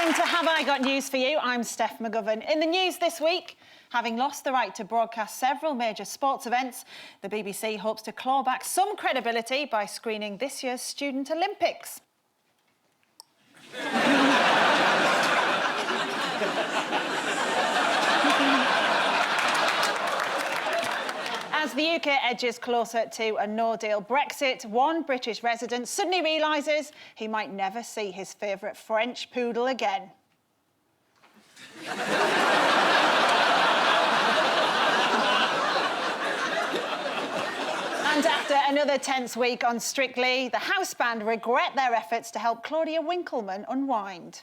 Welcome to Have I Got News for You? I'm Steph McGovern. In the news this week, having lost the right to broadcast several major sports events, the BBC hopes to claw back some credibility by screening this year's Student Olympics. As the UK edges closer to a no-deal Brexit, one British resident suddenly realises he might never see his favourite French poodle again. And after another tense week on Strictly, the house band regret their efforts to help Claudia Winkleman unwind.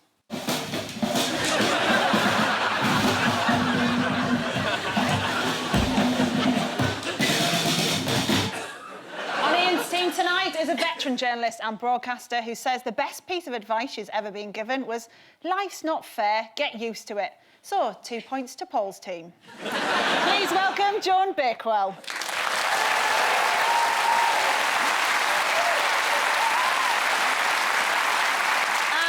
Tonight is a veteran journalist and broadcaster who says the best piece of advice she's ever been given was, life's not fair, get used to it. So, 2 points to Paul's team. Please welcome Joan Bakewell.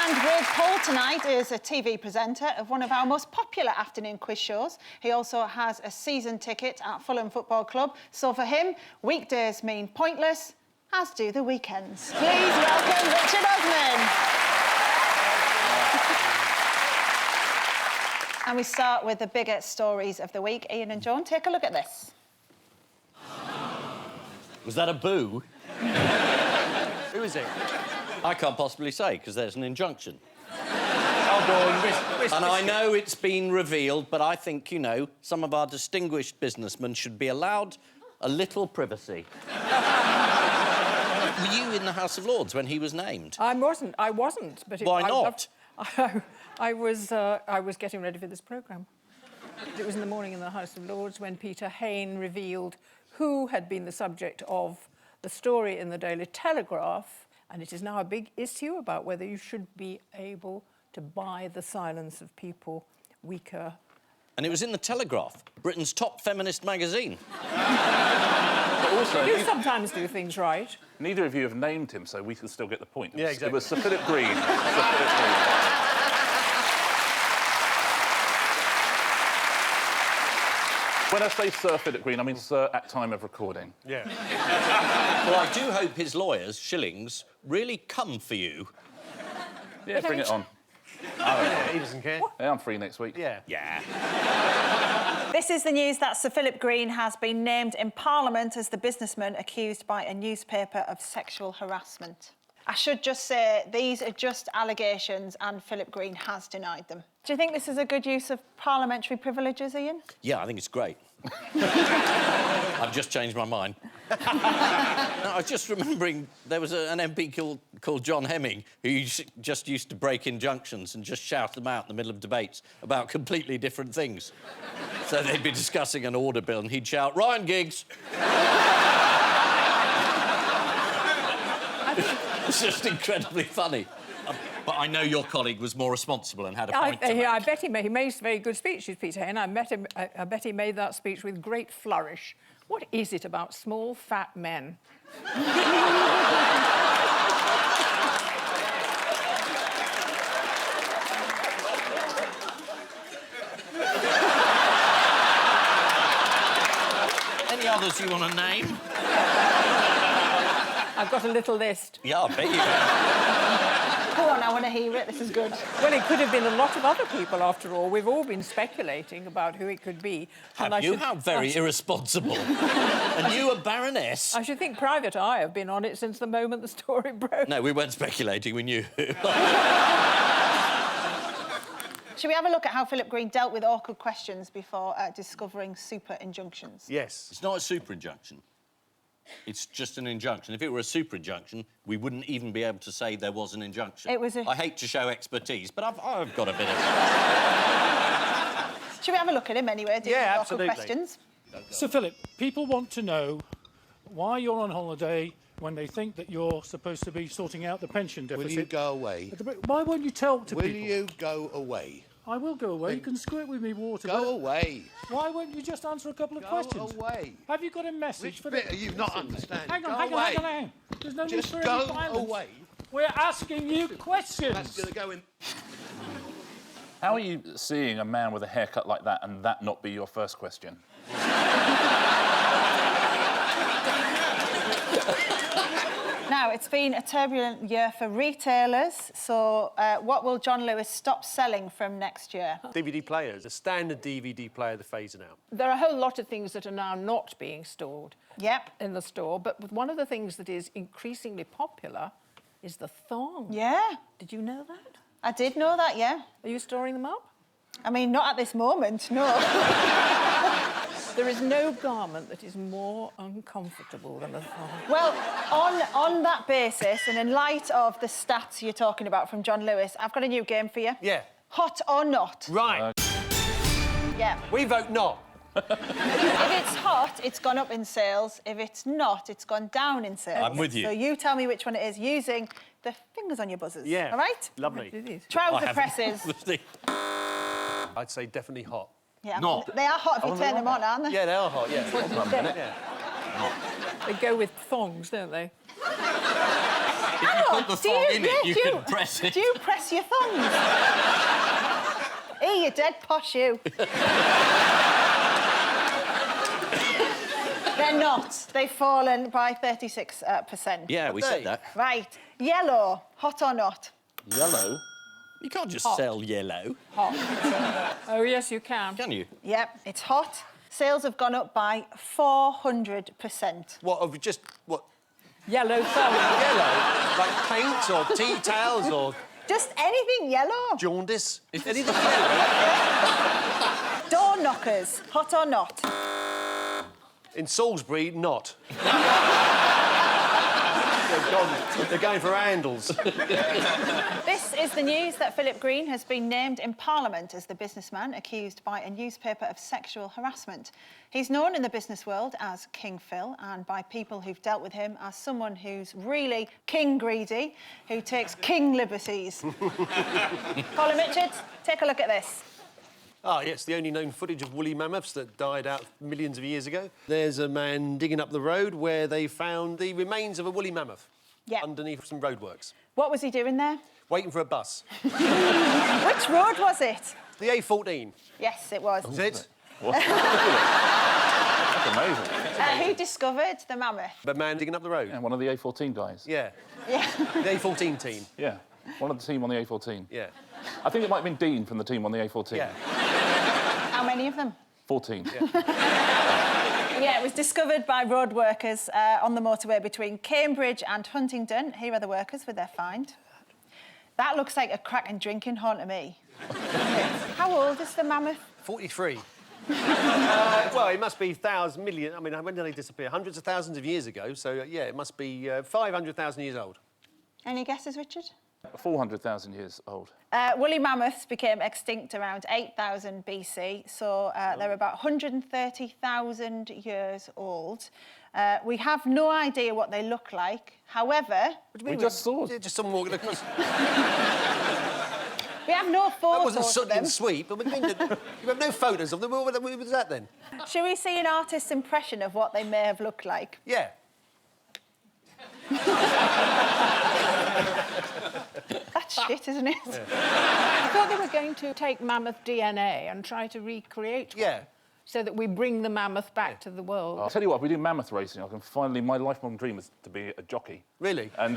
And with Paul tonight is a TV presenter of one of our most popular afternoon quiz shows. He also has a season ticket at Fulham Football Club. So for him, weekdays mean pointless, as do the weekends. Please welcome Richard Osman. And we start with the bigger stories of the week. Ian and Joan, take a look at this. Was that a boo? Who is it? I can't possibly say, because there's an injunction. Oh, go on, And I know it's been revealed, but I think, you know, some of our distinguished businessmen should be allowed a little privacy. Were you in the House of Lords when he was named? I wasn't. But why not? I was getting ready for this programme. It was in the morning in the House of Lords when Peter Hain revealed who had been the subject of the story in the Daily Telegraph, and it is now a big issue about whether you should be able to buy the silence of people weaker. And it was in the Telegraph, Britain's top feminist magazine. But also, You sometimes do things right. neither of you have named him, so we can still get the point. Yeah, exactly. It was Sir Philip Green. Sir Philip Green. When I say Sir Philip Green, I mean Sir at time of recording. Yeah. Well, I do hope his lawyers, Shillings, really come for you. Yeah, bring it on. Yeah, he doesn't care. Yeah, I'm free next week. Yeah. Yeah. This is the news that Sir Philip Green has been named in Parliament as the businessman accused by a newspaper of sexual harassment. I should just say, these are just allegations and Philip Green has denied them. Do you think this is a good use of parliamentary privileges, Ian? Yeah, I think it's great. I've just changed my mind. No, I was just remembering there was an MP called John Hemming who just used to break injunctions and just shout them out in the middle of debates about completely different things. So they'd be discussing an order bill and he'd shout, Ryan Giggs! It's just incredibly funny. But I know your colleague was more responsible and had a point to make. I bet he makes very good speeches, Peter Hain. I bet he made that speech with great flourish. What is it about small, fat men? Any others you want to name? I've got a little list. Yeah, I bet you have. Go on, I want to hear it. This is good. Well, it could have been a lot of other people, after all. We've all been speculating about who it could be. Have you? How very irresponsible. And you, a baroness? I should think Private Eye have been on it since the moment the story broke. No, we weren't speculating, we knew. Shall we have a look at how Philip Green dealt with awkward questions before discovering super injunctions? Yes. It's not a super injunction. It's just an injunction. If it were a super injunction, we wouldn't even be able to say there was an injunction. It was a... I hate to show expertise, but I've got a bit of... Shall we have a look at him anyway? Yeah, awkward absolutely. questions. So, Philip, people want to know why you're on holiday when they think that you're supposed to be sorting out the pension deficit. Will you go away? Why won't you tell to people? Will you go away? I will go away. You can squirt with me water. Go away. Why won't you just answer a couple of questions? Go away. Have you got a message Which for bit are you not understanding? Hang on, go away. hang on. There's no need Just for go any violence. away. We're asking you questions. That's going to go in... How are you seeing a man with a haircut like that and that not be your first question? Now, it's been a turbulent year for retailers, so what will John Lewis stop selling from next year? DVD players. A standard DVD player they're phasing out. There are a whole lot of things that are now not being stored Yep. in the store, but one of the things that is increasingly popular is the thong. Yeah, Did you know that? I did know that, yeah. Are you storing them up? I mean, not at this moment, no. There is no garment that is more uncomfortable than a thong. Well, on that basis, and in light of the stats you're talking about from John Lewis, I've got a new game for you. Yeah. Hot or not? Right. Yeah. We vote not. If it's hot, it's gone up in sales. If it's not, it's gone down in sales. I'm with you. So you tell me which one it is using the fingers on your buzzers. Yeah. All right? Lovely. Do these. Trouser I haven't. presses. I'd say definitely hot. Yeah, Not. They are hot if you turn them on, aren't they? Yeah, they are hot, yeah. They go with thongs, don't they? If you put the thong in it, you can press it. Do you press your thongs? You're dead posh, you. They're not. They've fallen by 36%. Yeah, we said that. Right. Yellow, hot or not? Yellow? You can't just Hot. sell yellow, Hot. Oh, yes, you can. can you? Yep, it's hot. Sales have gone up by 400%. What, of just, what, Yellow thong. yellow? Like paint or tea towels or Just anything yellow. jaundice? Anything yellow? Door knockers, hot or not? In Salisbury, not. They're going for handles. This is the news that Philip Green has been named in Parliament as the businessman accused by a newspaper of sexual harassment. He's known in the business world as King Phil and by people who've dealt with him as someone who's really king greedy, who takes king liberties. Colin Richards, take a look at this. Ah, yes, the only known footage of woolly mammoths that died out millions of years ago. There's a man digging up the road where they found the remains of a woolly mammoth underneath some roadworks, What was he doing there? waiting for a bus. Which road was it? The A14. Yes, it was. Is it? That's amazing. Who discovered the mammoth? The man digging up the road. Yeah, one of the A14 guys. Yeah. Yeah. The A14 team. Yeah, one of the team on the A14. Yeah. I think it might have been Dean from the team on the A14. Yeah. How many of them? 14. Yeah, it was discovered by road workers on the motorway between Cambridge and Huntingdon. Here are the workers with their find. That looks like a cracking drinking horn to me. How old is the mammoth? 43. Well, it must be thousands, million. I mean, when did they disappear? Hundreds of thousands of years ago. So, yeah, it must be 500,000 years old. Any guesses, Richard? 400,000 years old. Woolly mammoths became extinct around 8,000 BC, so they're about 130,000 years old. We have no idea what they look like. However... We just saw. Yeah, just someone walking across. We have no That photos wasn't of Sutton them. and Sweet, but you have no photos of them. What was that then? Shall we see an artist's impression of what they may have looked like? Yeah. That's shit, isn't it? Yeah. I thought they were going to take mammoth DNA and try to recreate one, Yeah. so that we bring the mammoth back to the world. I'll tell you what, if we do mammoth racing, I can finally... My lifelong dream is to be a jockey. Really? And...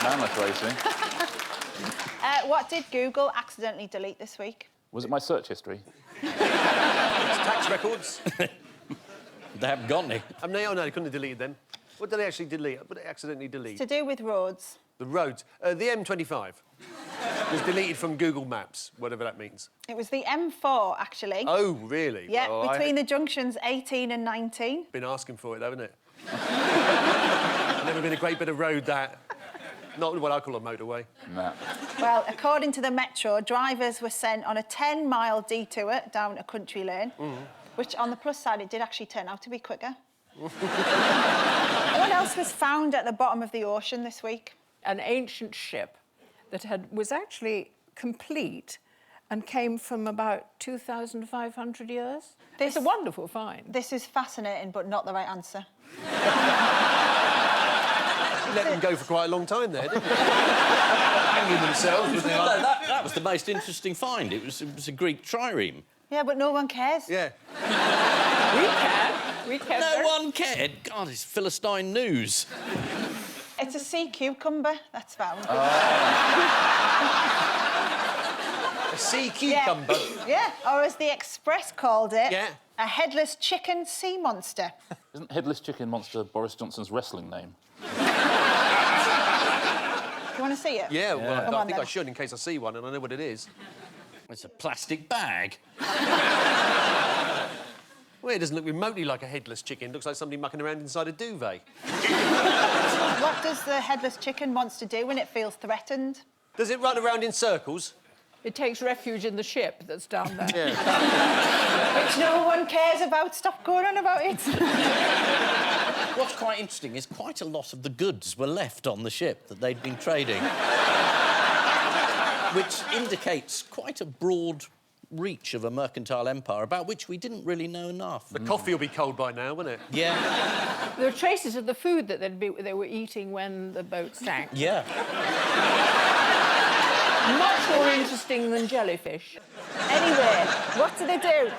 mammoth racing. What did Google accidentally delete this week? Was it my search history? Tax records? They haven't got any. Oh, no, they couldn't have deleted them. What did they actually delete? What did they accidentally delete? To do with roads. The roads. The M25 was deleted from Google Maps, whatever that means. It was the M4, actually. Oh, really? Yeah, Well, between the junctions 18 and 19. Been asking for it, haven't it? Never been a great bit of road, that. Not what I call a motorway. Nah. Well, according to the Metro, drivers were sent on a 10-mile detour down a country lane, which, on the plus side, it did actually turn out to be quicker. What else was found at the bottom of the ocean this week? An ancient ship that was actually complete and came from about 2,500 years. It's a wonderful find. This is fascinating, but not the right answer. Let them go for quite a long time there, didn't they? Hanging themselves. With their... No, that was the most interesting find. It was a Greek trireme. Yeah, but no one cares. Yeah. We care. We care. No one cared. God, it's Philistine news. It's a sea cucumber that's found. A sea cucumber. Yeah, or as the Express called it, Yeah. a headless chicken sea monster. Isn't Headless Chicken Monster Boris Johnson's wrestling name? Do you want to see it? Yeah, well, Come I on, think then. I should in case I see one and I know what it is. It's a plastic bag. Well, it doesn't look remotely like a headless chicken. It looks like somebody mucking around inside a duvet. What does the headless chicken monster do when it feels threatened? Does it run around in circles? It takes refuge in the ship that's down there. Yeah. Which no one cares about. Stop going on about it. What's quite interesting is quite a lot of the goods were left on the ship that they'd been trading. Which indicates quite a broad reach of a mercantile empire about which we didn't really know enough. The coffee will be cold by now, won't it? Yeah. There are traces of the food that they were eating when the boat sank. Yeah. Much more interesting than jellyfish. Anyway, what do they do?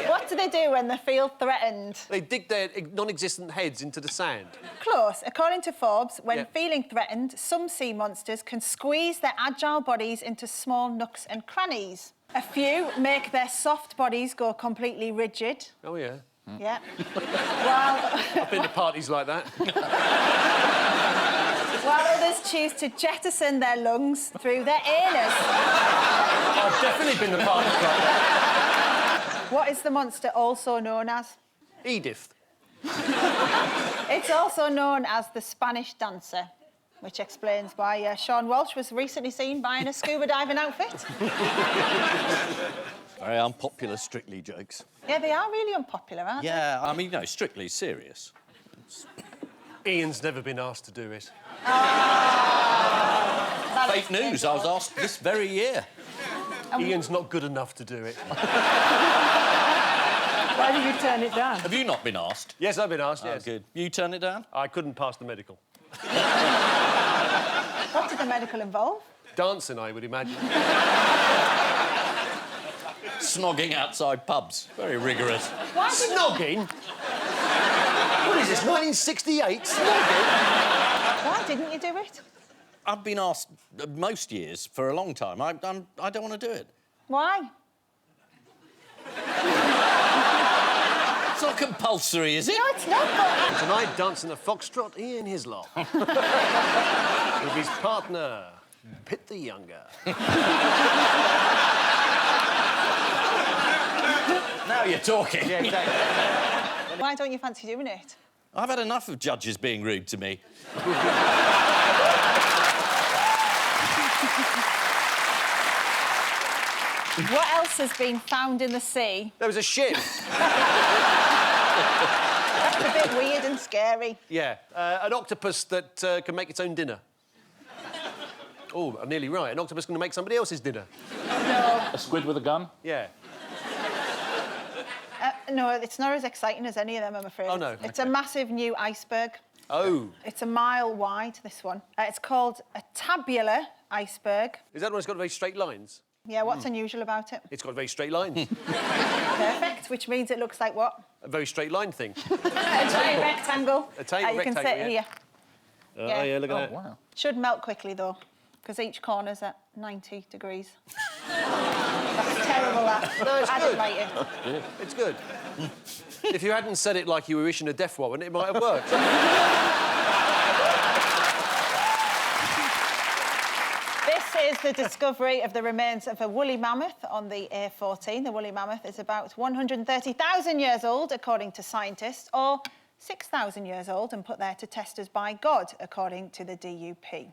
What do they do when they feel threatened? They dig their non-existent heads into the sand. Close. According to Forbes, when Yeah. feeling threatened, some sea monsters can squeeze their agile bodies into small nooks and crannies. A few make their soft bodies go completely rigid. Oh, yeah. Yeah. While, I've been to parties like that. while others choose to jettison their lungs through their anus. I've definitely been to parties like that. What is the monster also known as? Edith. It's also known as the Spanish dancer, which explains why Sean Walsh was recently seen buying a scuba diving outfit. Very unpopular Strictly jokes. Yeah, they are really unpopular, aren't Yeah, I mean, no, Strictly serious. Ian's never been asked to do it. they? Fake news, I was asked this very year. Ian's not good enough to do it. Why did you turn it down? Have you not been asked? Yes, I've been asked, Oh, yes. good. You turn it down? I couldn't pass the medical. What did the medical involve? Dancing, I would imagine. Snogging outside pubs. Very rigorous. Snogging? What is this, 1968? Snogging? Why didn't you do it? I've been asked most years for a long time. I don't want to do it. Why? It's not compulsory, is it? No, it's not. But... Tonight, dancing a foxtrot, Ian Hislop. With his partner, Pitt the Younger. Now you're talking. Yeah, exactly. Why don't you fancy doing it? I've had enough of judges being rude to me. What else has been found in the sea? There was a ship. That's a bit weird and scary. Yeah, an octopus that can make its own dinner. Oh, I'm nearly right. An octopus can make somebody else's dinner. A squid with a gun? Yeah. No, it's not as exciting as any of them, I'm afraid. Oh, no. It's a massive new iceberg. Oh. It's a mile wide, this one. It's called a tabular iceberg. Is that one that's got very straight lines? Yeah, what's unusual about it? It's got very straight lines. Perfect, which means it looks like what? A very straight line thing. A giant rectangle. A tiny You can rectangle, sit yeah. here. Oh, Yeah. yeah, look at that. Wow. Should melt quickly, though, because each corner's at 90 degrees. That's terrible, that. No, it's I good. didn't like it. It's good. If you hadn't said it like you were issuing a death warrant, it might have worked. This is the discovery of the remains of a woolly mammoth on the A14. The woolly mammoth is about 130,000 years old, according to scientists, or 6,000 years old and put there to test us by God, according to the DUP.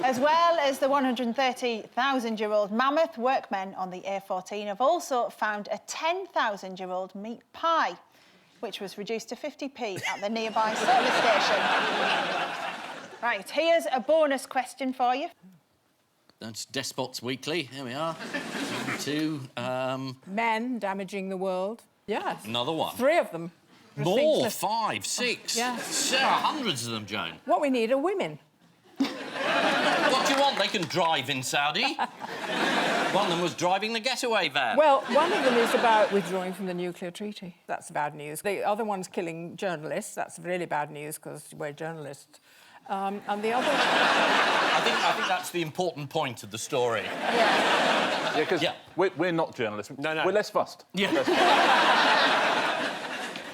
As well as the 130,000-year-old mammoth, workmen on the A14 have also found a 10,000-year-old meat pie, which was reduced to 50p at the nearby service station. Right, here's a bonus question for you. That's Despots Weekly. Here we are. Men damaging the world. Yes. Another one. 3 of them. More, things 5, 6. Yeah. There are hundreds of them, Joan. What we need are women. What do you want? They can drive in Saudi. One of them was driving the getaway van. Well, one of them is about withdrawing from the nuclear treaty. That's bad news. The other one's killing journalists. That's really bad news because we're journalists. And the other... I think that's the important point of the story. Yeah, because Yeah. we're not journalists. No. We're less fussed. Yeah.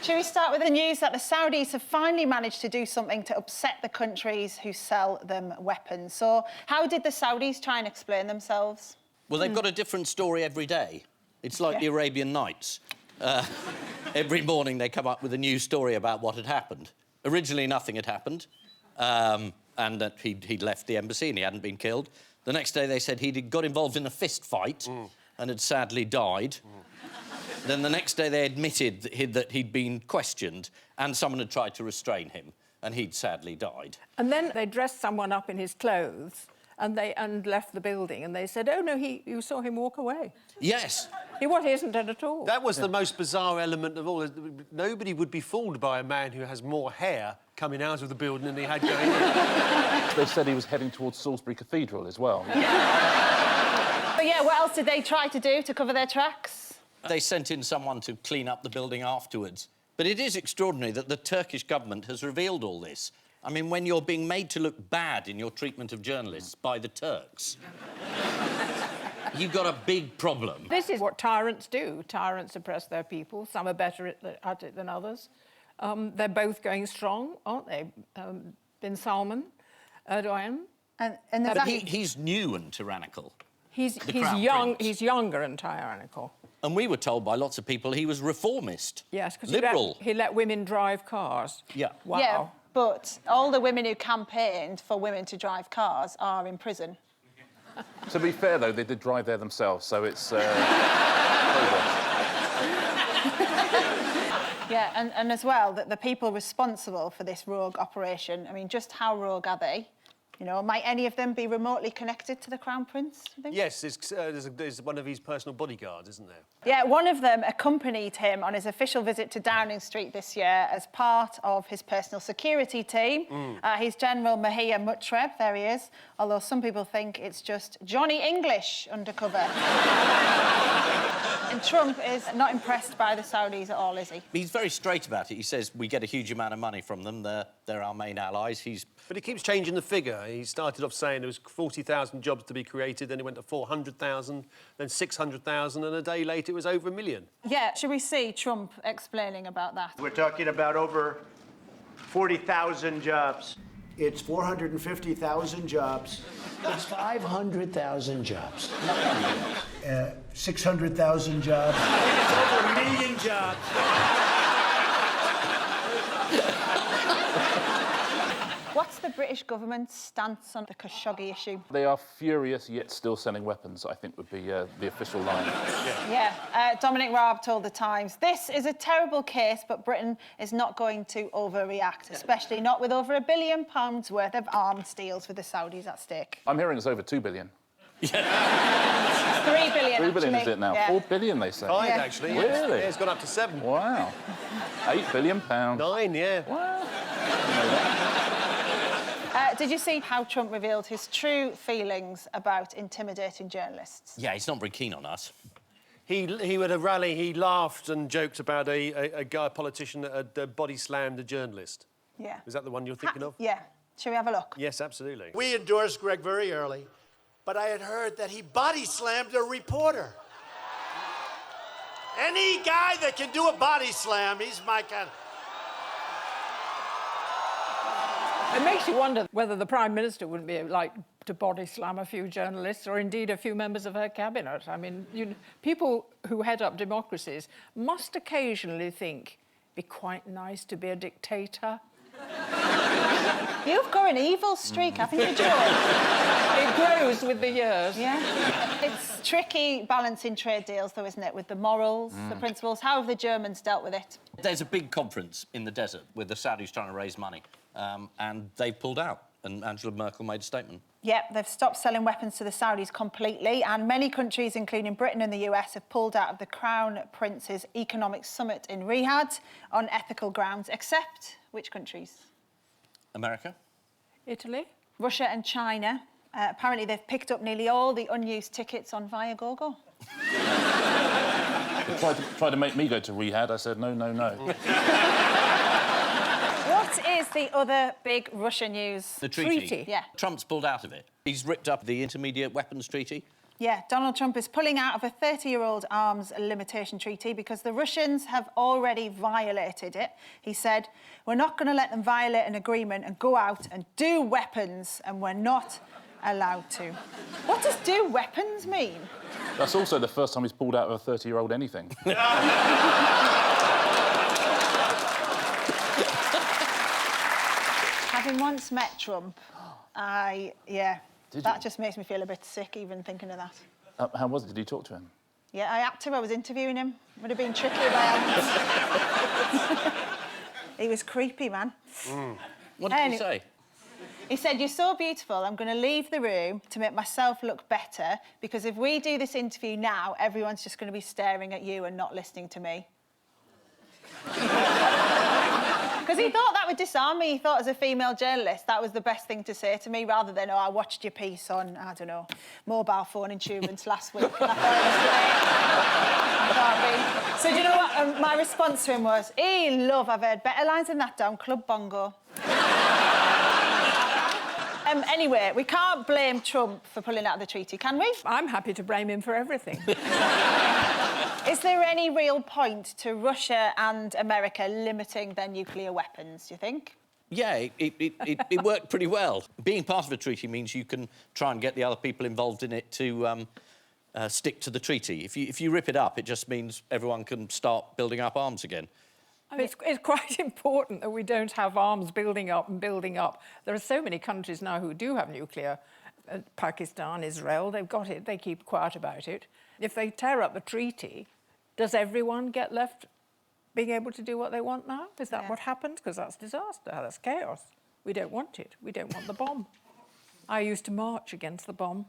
Should we start with the news that the Saudis have finally managed to do something to upset the countries who sell them weapons? So how did the Saudis try and explain themselves? Well, they've got a different story every day. It's like the Arabian Nights. Every morning they come up with a new story about what had happened. Originally, nothing had happened, and that he'd left the embassy and he hadn't been killed. The next day they said he'd got involved in a fist fight and had sadly died. Then the next day they admitted that he'd been questioned and someone had tried to restrain him and he'd sadly died. And then they dressed someone up in his clothes and left the building, and they said, oh, no, you saw him walk away. Yes. He isn't dead at all. That was the most bizarre element of all. Nobody would be fooled by a man who has more hair coming out of the building than he had going in. They said he was heading towards Salisbury Cathedral as well. But yeah, what else did they try to do to cover their tracks? They sent in someone to clean up the building afterwards. But it is extraordinary that the Turkish government has revealed all this. I mean, when you're being made to look bad in your treatment of journalists by the Turks, you've got a big problem. This is what tyrants do. Tyrants oppress their people. Some are better at it than others. They're both going strong, aren't they? Bin Salman, Erdogan. And But he's new and tyrannical. He's Crown young. Prince. He's younger and tyrannical. And we were told by lots of people he was reformist. Yes, because liberal. he let women drive cars. Yeah. Wow. Yeah, but all the women who campaigned for women to drive cars are in prison. To be fair, though, they did drive there themselves, so it's... progress. Yeah, and as well, that the people responsible for this rogue operation, I mean, just how rogue are they? You know, might any of them be remotely connected to the Crown Prince, you think? Yes, there's one of his personal bodyguards, isn't there? Yeah, one of them accompanied him on his official visit to Downing Street this year as part of his personal security team. He's General Mahia Mutreb, there he is, although some people think it's just Johnny English undercover. And Trump is not impressed by the Saudis at all, is he? He's very straight about it. He says we get a huge amount of money from them. They're our main allies. But he keeps changing the figure. He started off saying there was 40,000 jobs to be created, then it went to 400,000, then 600,000, and a day later it was over 1 million. Yeah, should we see Trump explaining about that? We're talking about over 40,000 jobs. It's 450,000 jobs. It's 500,000 jobs. 600,000 jobs. It's over 1 million jobs. What's the British government's stance on the Khashoggi issue? They are furious, yet still selling weapons, I think would be the official line. Yeah, Dominic Raab told The Times, this is a terrible case, but Britain is not going to overreact, especially not with over £1 billion worth of arms deals with the Saudis at stake. I'm hearing it's over 2 billion. 3 billion, 3 billion actually. is it now? Yeah. 4 billion, they say. 5, Yeah. actually. Really? Yeah, it's gone up to 7. Wow. £8 billion. 9, yeah. Wow. Did you see how Trump revealed his true feelings about intimidating journalists? Yeah, he's not very keen on us. He at a rally, he laughed and joked about a guy, a politician that had body slammed a journalist. Yeah. Is that the one you're thinking of? Yeah. Shall we have a look? Yes, absolutely. We endorsed Greg very early, but I had heard that he body slammed a reporter. Any guy that can do a body slam, he's my kind of... It makes you wonder whether the Prime Minister wouldn't be like to body slam a few journalists or indeed a few members of her cabinet. I mean, people who head up democracies must occasionally think, be quite nice to be a dictator. You've got an evil streak, haven't you, Joan? It grows with the years. Yeah. It's tricky balancing trade deals, though, isn't it, with the morals, the principles. How have the Germans dealt with it? There's a big conference in the desert with the Saudis trying to raise money, and they pulled out. and Angela Merkel made a statement. Yep, they've stopped selling weapons to the Saudis completely, and many countries, including Britain and the US, have pulled out of the Crown Prince's Economic Summit in Riyadh on ethical grounds, except which countries? America? Italy? Russia and China. Apparently, they've picked up nearly all the unused tickets on Viagogo. They tried to make me go to Riyadh. I said, no, no, no. What is the other big Russia news? The treaty. Yeah. Trump's pulled out of it. He's ripped up the Intermediate Weapons Treaty. Yeah, Donald Trump is pulling out of a 30-year-old arms limitation treaty because the Russians have already violated it. He said, we're not going to let them violate an agreement and go out and do weapons, and we're not allowed to. What does do weapons mean? That's also the first time he's pulled out of a 30-year-old anything. Having once met Trump, that just makes me feel a bit sick even thinking of that. How was it? Did you talk to him? Yeah, I had to. I was interviewing him. Would have been tricky if I hadn't. He was creepy, man. What did he say? He said, you're so beautiful, I'm going to leave the room to make myself look better, because if we do this interview now, everyone's just going to be staring at you and not listening to me. Because he thought that would disarm me. He thought, as a female journalist, that was the best thing to say to me, rather than, oh, I watched your piece on, I don't know, mobile phone insurance last week. And I thought it was great. So do you know what? My response to him was, love, I've heard better lines than that down Club Bongo. Anyway, we can't blame Trump for pulling out of the treaty, can we? I'm happy to blame him for everything. Is there any real point to Russia and America limiting their nuclear weapons, do you think? Yeah, it worked pretty well. Being part of a treaty means you can try and get the other people involved in it to stick to the treaty. If you rip it up, it just means everyone can start building up arms again. I mean, it's quite important that we don't have arms building up and building up. There are so many countries now who do have nuclear. Pakistan, Israel, they've got it. They keep quiet about it. If they tear up the treaty, does everyone get left being able to do what they want now? Is that what happens? Because that's disaster. That's chaos. We don't want it. We don't want the bomb. I used to march against the bomb.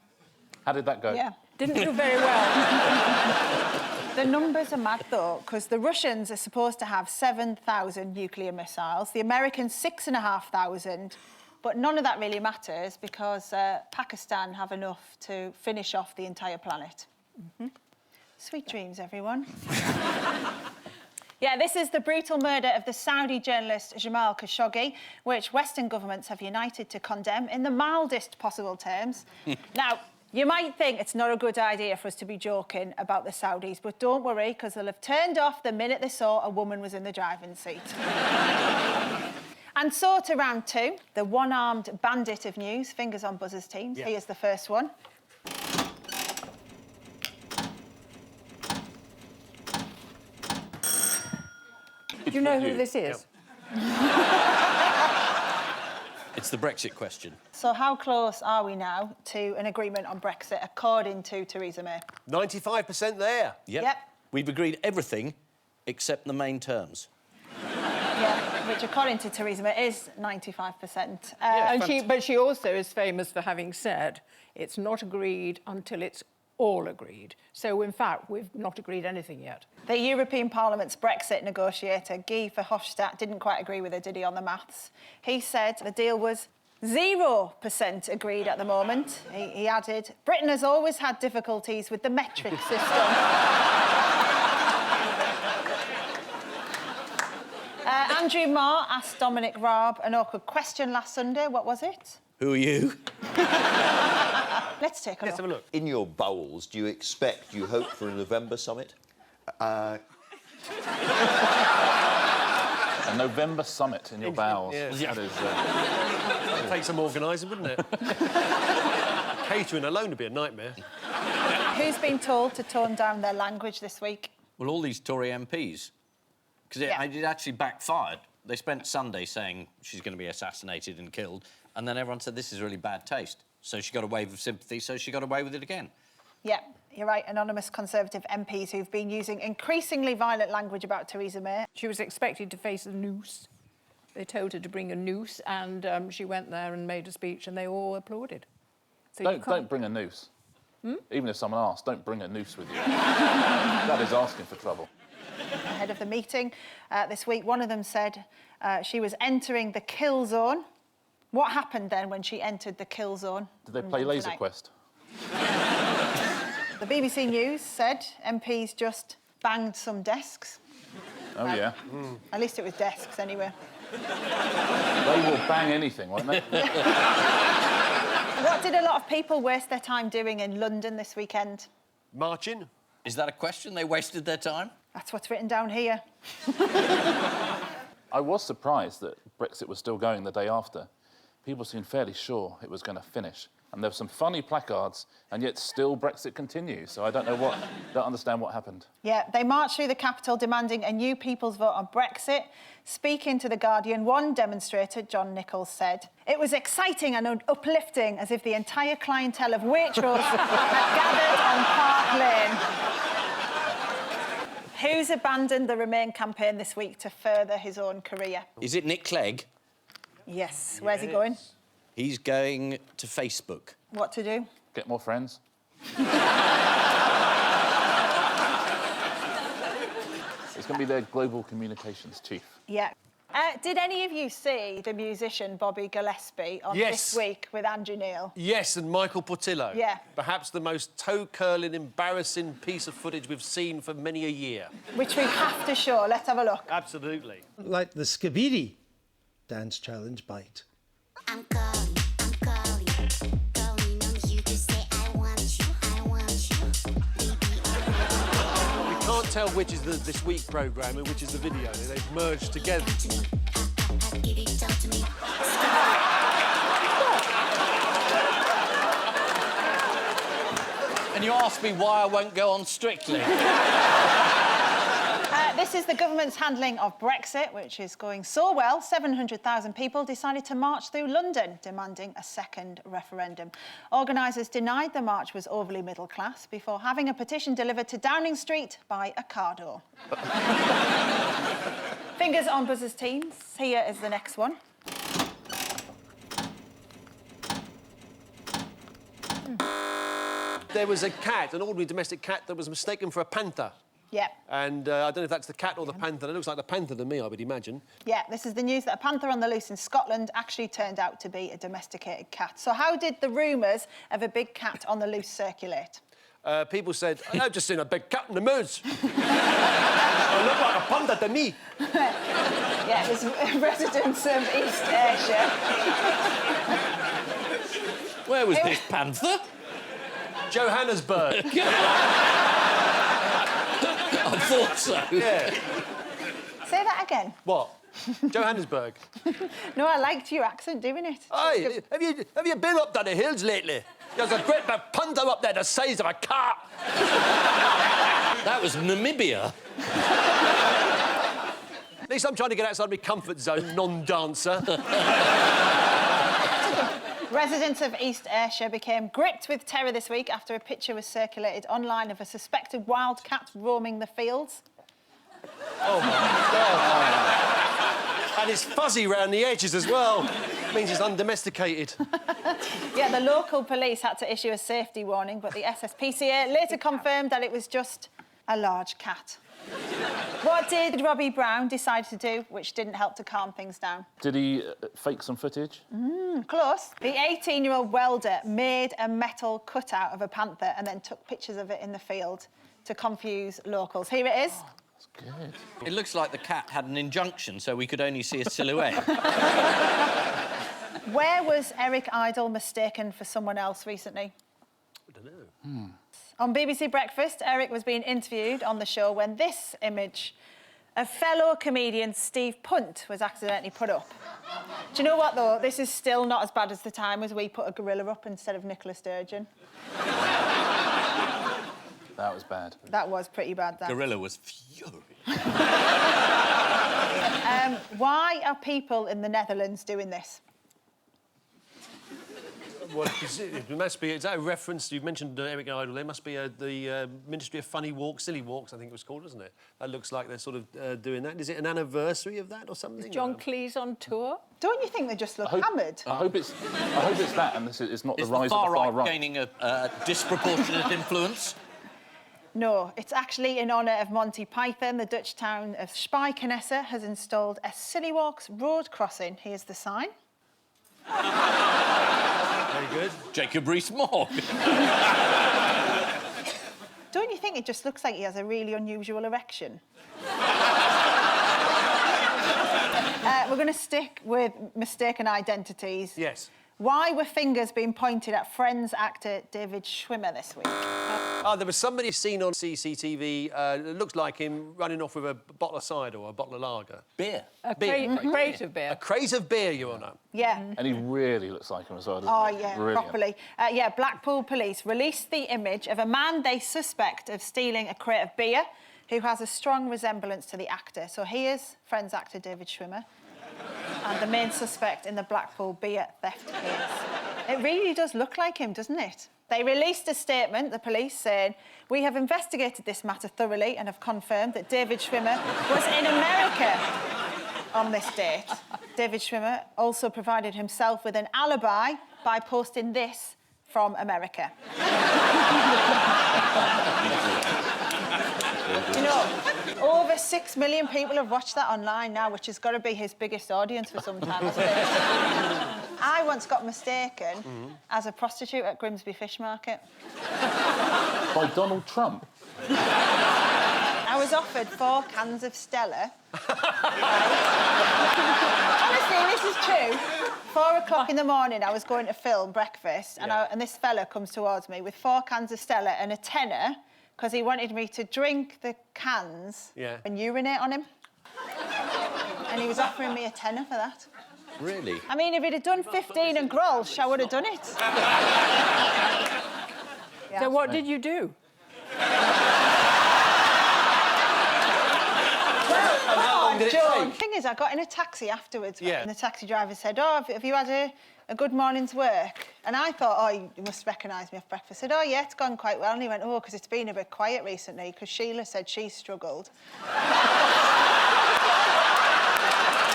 How did that go? Yeah. Didn't do very well. The numbers are mad, though, because the Russians are supposed to have 7,000 nuclear missiles, the Americans 6,500, but none of that really matters because Pakistan have enough to finish off the entire planet. Sweet dreams, everyone. Yeah, this is the brutal murder of the Saudi journalist Jamal Khashoggi, which Western governments have united to condemn in the mildest possible terms. Now, you might think it's not a good idea for us to be joking about the Saudis, but don't worry, because they'll have turned off the minute they saw a woman was in the driving seat. And so to round two, the one-armed bandit of news, fingers on buzzers teams. Yeah. Here's the first one. Do you know who this is? It's the Brexit question. So how close are we now to an agreement on Brexit, according to Theresa May? 95% there. Yep. We've agreed everything except the main terms. Yeah, which, according to Theresa May, is 95%. But she also is famous for having said it's not agreed until it's all agreed. So, in fact, we've not agreed anything yet. The European Parliament's Brexit negotiator, Guy Verhofstadt, didn't quite agree with her, did he, on the maths? He said the deal was 0% agreed at the moment. He added, Britain has always had difficulties with the metric system. Andrew Marr asked Dominic Raab an awkward question last Sunday. What was it? Who are you? Let's take a look. Let's have a look. In your bowels, do you hope for a November summit? A November summit in your bowels. Yeah. That is... That'd take some organising, wouldn't it? Catering alone would be a nightmare. Who's been told to tone down their language this week? Well, all these Tory MPs. Because it actually backfired. They spent Sunday saying she's going to be assassinated and killed, and then everyone said this is really bad taste. So she got a wave of sympathy, so she got away with it again. Yeah, you're right. Anonymous Conservative MPs who've been using increasingly violent language about Theresa May. She was expected to face a noose. They told her to bring a noose, and she went there and made a speech, and they all applauded. So Don't bring a noose. Even if someone asks, don't bring a noose with you. That is asking for trouble. Ahead of the meeting this week, one of them said she was entering the kill zone. What happened then when she entered the kill zone? Did they play Laser Quest? The BBC News said MPs just banged some desks. Oh, yeah. At least it was desks, anyway. They will bang anything, won't they? What did a lot of people waste their time doing in London this weekend? Marching. Is that a question? They wasted their time? That's what's written down here. I was surprised that Brexit was still going the day after. People seemed fairly sure it was going to finish. And there were some funny placards, and yet still Brexit continues. So I don't understand what happened. Yeah, they marched through the capital demanding a new people's vote on Brexit. Speaking to The Guardian, one demonstrator, John Nichols, said, "It was exciting and uplifting, as if the entire clientele of Waitrose had gathered on Park Lane." Who's abandoned the Remain campaign this week to further his own career? Is it Nick Clegg? Yes. Where's he going? He's going to Facebook. What to do? Get more friends. It's going to be their global communications chief. Yeah. Did any of you see the musician Bobby Gillespie on This Week with Andrew Neil? Yes, and Michael Portillo. Yeah. Perhaps the most toe-curling, embarrassing piece of footage we've seen for many a year. Which we have to show. Let's have a look. Absolutely. Like the Skibidi dance challenge bite. I'm calling on you to say I want you. We can't tell which is the This Week programme and which is the video. They've merged together. And you ask me why I won't go on Strictly. This is the government's handling of Brexit, which is going so well. 700,000 people decided to march through London, demanding a second referendum. Organisers denied the march was overly middle class before having a petition delivered to Downing Street by Ocado. Fingers on buzzers, teams. Here is the next one. There was a cat, an ordinary domestic cat, that was mistaken for a panther. Yeah. And I don't know if that's the cat or the panther. It looks like the panther to me, I would imagine. Yeah, this is the news that a panther on the loose in Scotland actually turned out to be a domesticated cat. So how did the rumours of a big cat on the loose circulate? People said, I've just seen a big cat in the moors. It looked like a panda to me. Yeah, there's residents of East Ayrshire. Where was this panther? Johannesburg. I thought so. Yeah. Say that again. What? Johannesburg. No, I liked your accent doing it. Aye, have you been up to the hills lately? There's a great big panda up there the size of a cat. That was Namibia. At least I'm trying to get outside my comfort zone, non-dancer. Residents of East Ayrshire became gripped with terror this week after a picture was circulated online of a suspected wild cat roaming the fields. Oh, my God. And it's fuzzy round the edges as well. Means it's undomesticated. Yeah, the local police had to issue a safety warning, but the SSPCA later confirmed that it was just a large cat. What did Robbie Brown decide to do, which didn't help to calm things down? Did he fake some footage? Close. The 18-year-old welder made a metal cutout of a panther and then took pictures of it in the field to confuse locals. Here it is. Oh, that's good. It looks like the cat had an injunction, so we could only see a silhouette. Where was Eric Idle mistaken for someone else recently? I don't know. On BBC Breakfast, Eric was being interviewed on the show when this image of fellow comedian Steve Punt was accidentally put up. Do you know what, though? This is still not as bad as the time as we put a gorilla up instead of Nicola Sturgeon. That was bad. That was pretty bad, that. Gorilla was furious. Why are people in the Netherlands doing this? Well, it must be. Is that a reference? You mentioned Eric Idle. There must be the Ministry of Funny Walks, Silly Walks, I think it was called, wasn't it? That looks like they're sort of doing that. Is it an anniversary of that or something? Is John Cleese on tour? Don't you think they just look hammered? I hope it's that, and it's not the Is rise the of the far right. gaining a disproportionate influence? No, it's actually in honour of Monty Python. The Dutch town of Spijkenisse has installed a Silly Walks road crossing. Here's the sign. Very good. Jacob Rees-Mogg. Don't you think it just looks like he has a really unusual erection? We're going to stick with mistaken identities. Yes. Why were fingers being pointed at Friends actor David Schwimmer this week? There was somebody seen on CCTV, it looks like him running off with a bottle of cider or a bottle of lager. Beer. A Beer. crate of beer. A crate of beer, Your Honour. Yeah. And he really looks like him as well, doesn't Oh, he? yeah, Brilliant. properly. Yeah, Blackpool police released the image of a man they suspect of stealing a crate of beer who has a strong resemblance to the actor. So here's Friends actor David Schwimmer and the main suspect in the Blackpool beer theft case. It really does look like him, doesn't it? They released a statement, the police, saying, "We have investigated this matter thoroughly and have confirmed that David Schwimmer was in America on this date." David Schwimmer also provided himself with an alibi by posting this from America. You know, over 6 million people have watched that online now, which has got to be his biggest audience for some time, hasn't it? I once got mistaken as a prostitute at Grimsby Fish Market. By Donald Trump? I was offered 4 cans of Stella. Honestly, this is true. 4 o'clock in the morning, I was going to film breakfast, and this fella comes towards me with 4 cans of Stella and a tenner, because he wanted me to drink the cans and urinate on him. And he was offering me a tenner for that. Really? I mean, if he'd have done 15 and Grolsch, I would have done it. So what did you do? Joan. The thing is, I got in a taxi afterwards, and the taxi driver said, "Oh, have you had a good morning's work?" And I thought, "Oh, you must recognise me off breakfast." I said, "Oh, yeah, it's gone quite well." And he went, "Oh, because it's been a bit quiet recently, because Sheila said she struggled."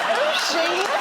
Who's Sheila?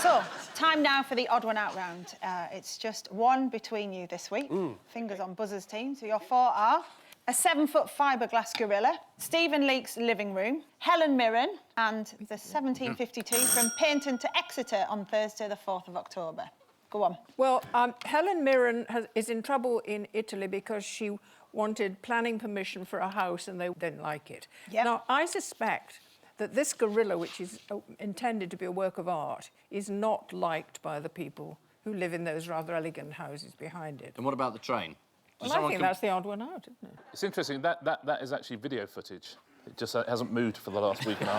So, time now for the odd one out round. It's just one between you this week. Fingers on buzzers, team. So your 4 are a 7-foot fiberglass gorilla, Stephen Leake's living room, Helen Mirren, and the 1752 from Paignton to Exeter on Thursday, the 4th of October. Go on. Well, Helen Mirren is in trouble in Italy because she wanted planning permission for a house and they didn't like it. Yep. Now, I suspect that this gorilla, which is intended to be a work of art, is not liked by the people who live in those rather elegant houses behind it. And what about the train? Well, I think that's the odd one out, isn't it? It's interesting, that is actually video footage. It just hasn't moved for the last week and a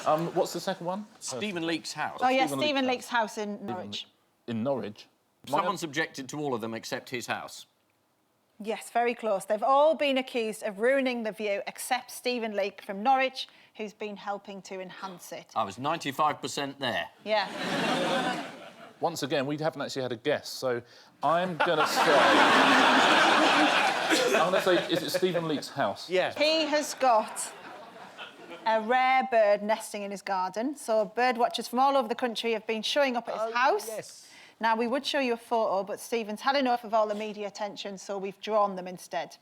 half. What's the second one? Stephen Leake's house. Oh, yeah, Stephen Leake's house in Norwich. In Norwich? Someone's objected to all of them except his house. Yes, very close. They've all been accused of ruining the view, except Stephen Leake from Norwich, who's been helping to enhance it. I was 95% there. Yeah. Once again, we haven't actually had a guess, so I'm going to say... is it Stephen Leake's house? Yeah. He has got a rare bird nesting in his garden, so bird watchers from all over the country have been showing up at his house. Yes. Now, we would show you a photo, but Stephen's had enough of all the media attention, so we've drawn them instead.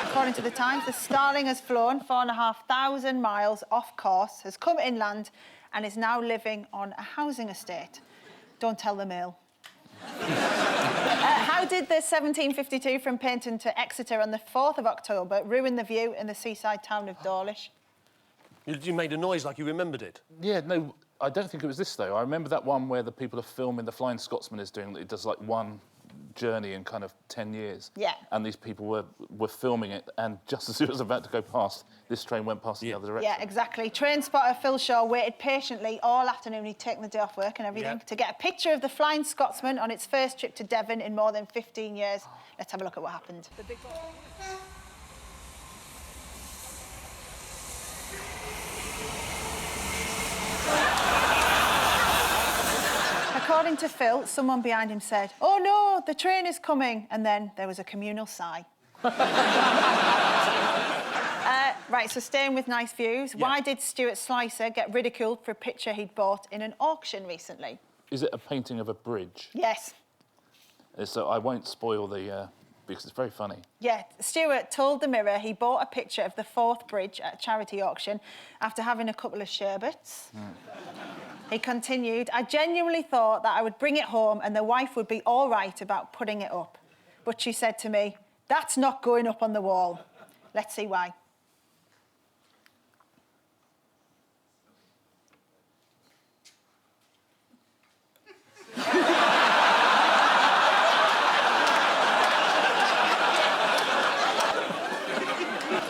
According to the Times, the starling has flown 4,500 miles off course, has come inland, and is now living on a housing estate. Don't tell the Mail. How did the 1752 from Paignton to Exeter on the 4th of October ruin the view in the seaside town of Dawlish? You made a noise like you remembered it. Yeah, no, I don't think it was this, though. I remember that one where the people are filming, the Flying Scotsman is doing, it does like one journey in kind of 10 years. Yeah. And these people were filming it, and just as it was about to go past, this train went past the other direction. Yeah, exactly. Train spotter Phil Shaw waited patiently all afternoon. He'd taken the day off work and everything to get a picture of the Flying Scotsman on its first trip to Devon in more than 15 years. Let's have a look at what happened. According to Phil, someone behind him said, "Oh no, the train is coming," and then there was a communal sigh. Right, so staying with nice views, why did Stuart Slicer get ridiculed for a picture he'd bought in an auction recently? Is it a painting of a bridge? Yes. So I won't spoil the... because it's very funny. Yeah, Stuart told the Mirror he bought a picture of the Forth Bridge at a charity auction after having a couple of sherbets. He continued, "I genuinely thought that I would bring it home and the wife would be all right about putting it up. But she said to me, 'That's not going up on the wall.' Let's see why."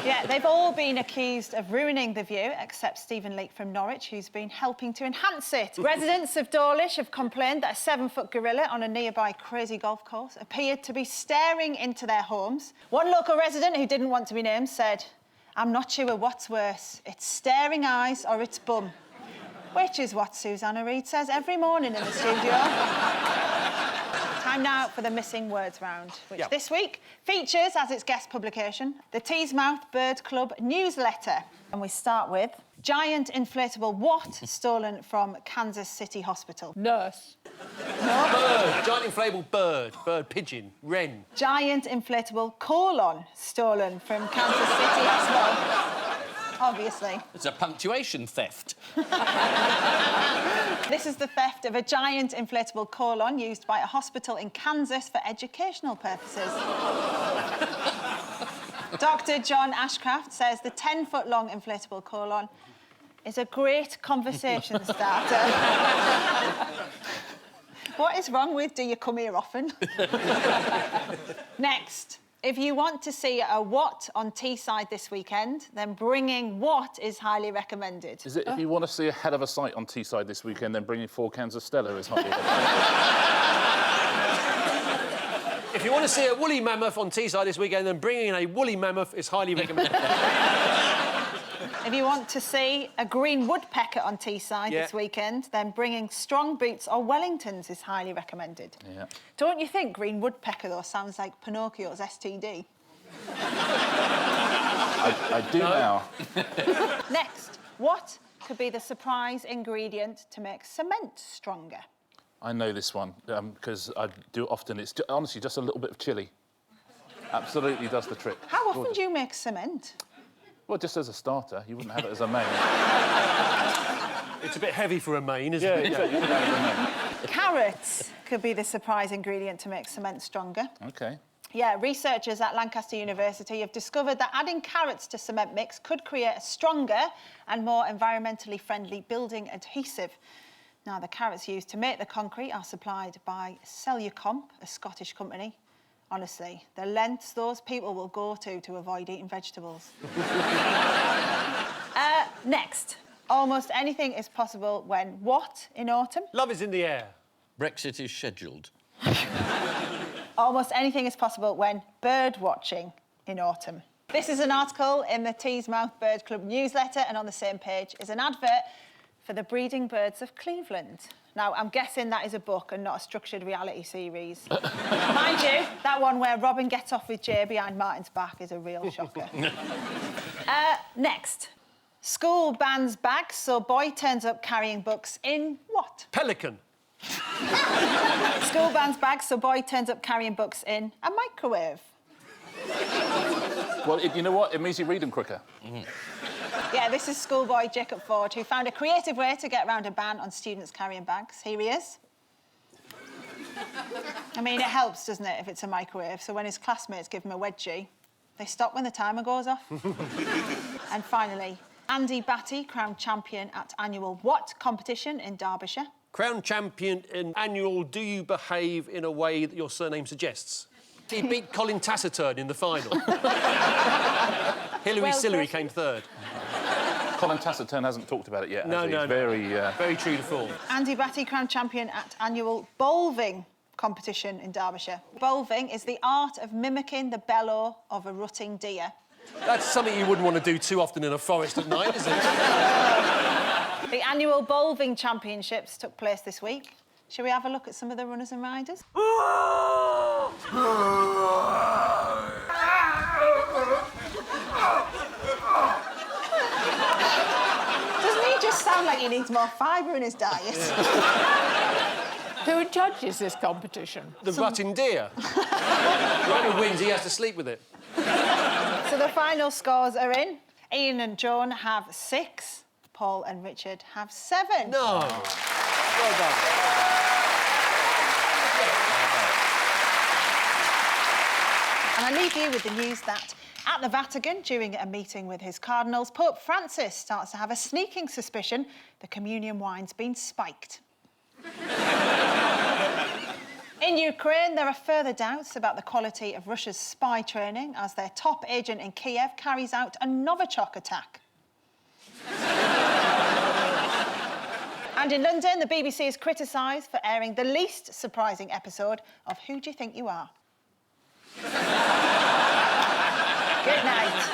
Yeah, they've all been accused of ruining the view, except Stephen Leake from Norwich, who's been helping to enhance it. Residents of Dawlish have complained that a 7-foot gorilla on a nearby crazy golf course appeared to be staring into their homes. One local resident who didn't want to be named said, "I'm not sure what's worse, its staring eyes or its bum." Which is what Susanna Reid says every morning in the studio. Time now for the missing words round, which this week features as its guest publication the Teesmouth Bird Club newsletter. And we start with giant inflatable what stolen from Kansas City Hospital? Nurse. No. Bird. Giant inflatable bird. Bird, pigeon, wren. Giant inflatable colon stolen from Kansas City Hospital. Obviously. It's a punctuation theft. This is the theft of a giant inflatable colon used by a hospital in Kansas for educational purposes. Dr. John Ashcraft says the 10-foot-long inflatable colon is a great conversation starter. What is wrong with "do you come here often"? Next. If you want to see a what on Teesside this weekend, then bringing what is highly recommended. Is it if you want to see a hell of a sight on Teesside this weekend, then bringing 4 cans of Stella is highly recommended? If you want to see a woolly mammoth on Teesside this weekend, then bringing in a woolly mammoth is highly recommended. If you want to see a green woodpecker on Teesside this weekend, then bringing strong boots or Wellingtons is highly recommended. Yeah. Don't you think green woodpecker, though, sounds like Pinocchio's STD? I do now. Next, what could be the surprise ingredient to make cement stronger? I know this one, because I do it often. It's honestly just a little bit of chilli. Absolutely does the trick. How often do you make cement? Well, just as a starter. You wouldn't have it as a main. It's a bit heavy for a main, isn't it? You wouldn't have it as a main. Carrots could be the surprise ingredient to make cement stronger. OK. Yeah, researchers at Lancaster University have discovered that adding carrots to cement mix could create a stronger and more environmentally friendly building adhesive. Now, the carrots used to make the concrete are supplied by Cellucomp, a Scottish company. Honestly, the lengths those people will go to avoid eating vegetables. Next, almost anything is possible when what in autumn? Love is in the air. Brexit is scheduled. Almost anything is possible when bird watching in autumn. This is an article in the Teesmouth Bird Club newsletter, and on the same page is an advert for the Breeding Birds of Cleveland. Now, I'm guessing that is a book and not a structured reality series. Mind you, that one where Robin gets off with Jay behind Martin's back is a real shocker. Next. School bans bags, so boy turns up carrying books in what? Pelican. School bans bags, so boy turns up carrying books in a microwave. Well, you know what? It means you read them quicker. Yeah, this is schoolboy Jacob Ford, who found a creative way to get around a ban on students carrying bags. Here he is. I mean, it helps, doesn't it, if it's a microwave? So when his classmates give him a wedgie, they stop when the timer goes off. And finally, Andy Batty, crowned champion at annual what competition in Derbyshire? Crown champion in annual Do You Behave in a Way That Your Surname Suggests. He beat Colin Taciturn in the final. Hilary Sillery came third. Colin Taciturn hasn't talked about it yet. No. Very true to form. Andy Batty, crowned champion at annual bowling competition in Derbyshire. Bowling is the art of mimicking the bellow of a rutting deer. That's something you wouldn't want to do too often in a forest at night, is it? The annual bowling championships took place this week. Shall we have a look at some of the runners and riders? Doesn't he just sound like he needs more fibre in his diet? Who judges this competition? The rutting deer. Whoever wins, he has to sleep with it. So the final scores are in. Ian and Joan have 6. Paul and Richard have 7. No. Well done. And I leave you with the news that at the Vatican, during a meeting with his cardinals, Pope Francis starts to have a sneaking suspicion the communion wine's been spiked. In Ukraine, there are further doubts about the quality of Russia's spy training as their top agent in Kiev carries out a Novichok attack. And in London, the BBC is criticised for airing the least surprising episode of Who Do You Think You Are? Good night.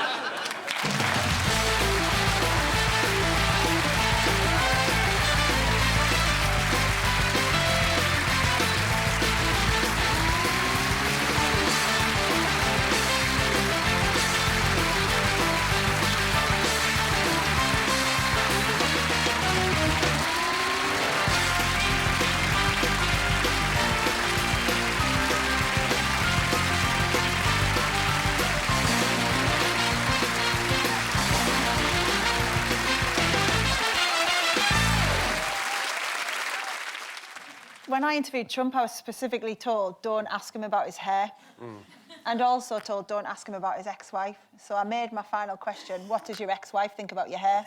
When I interviewed Trump, I was specifically told, don't ask him about his hair. And also told, don't ask him about his ex-wife. So I made my final question, what does your ex-wife think about your hair?